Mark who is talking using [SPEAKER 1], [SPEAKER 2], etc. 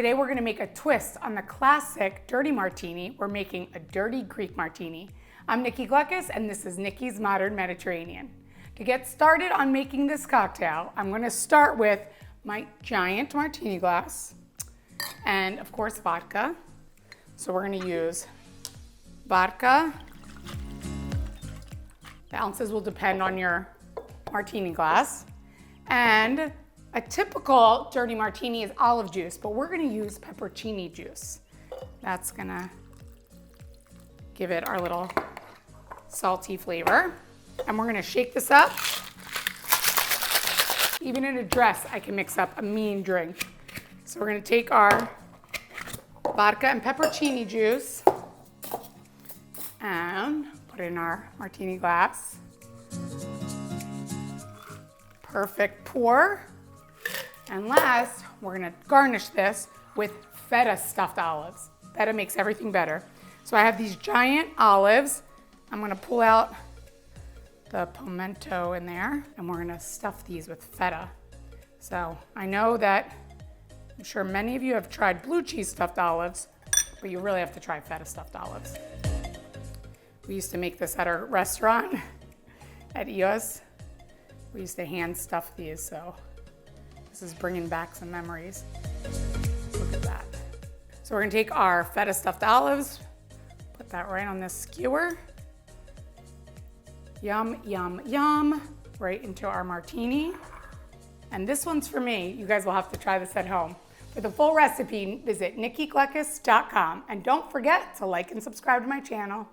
[SPEAKER 1] Today we're gonna make a twist on the classic dirty martini. We're making a dirty Greek martini. I'm Nikki and this is Nikki's Modern Mediterranean. To get started on making this cocktail, I'm gonna start with my giant martini glass and of course vodka. So we're gonna use vodka. The ounces will depend on your martini glass. And a typical dirty martini is olive juice, but we're gonna use pepperoncini juice. That's gonna give it our little salty flavor. And we're gonna shake this up. Even in a dress, I can mix up a mean drink. So we're gonna take our vodka and pepperoncini juice and put it in our martini glass. Perfect pour. And last, we're gonna garnish this with feta-stuffed olives. Feta makes everything better. So I have these giant olives. I'm gonna pull out the pimento in there, and we're gonna stuff these with feta. So I know that, I'm sure many of you have tried blue cheese stuffed olives, but you really have to try feta-stuffed olives. We used to make this at our restaurant at EOS. We used to hand stuff these, so this is bringing back some memories. Look at that. So we're gonna take our feta stuffed olives, put that right on this skewer. Yum, yum, yum, right into our martini. And this one's for me. You guys will have to try this at home. For the full recipe, visit nikkigleckis.com. And don't forget to like and subscribe to my channel.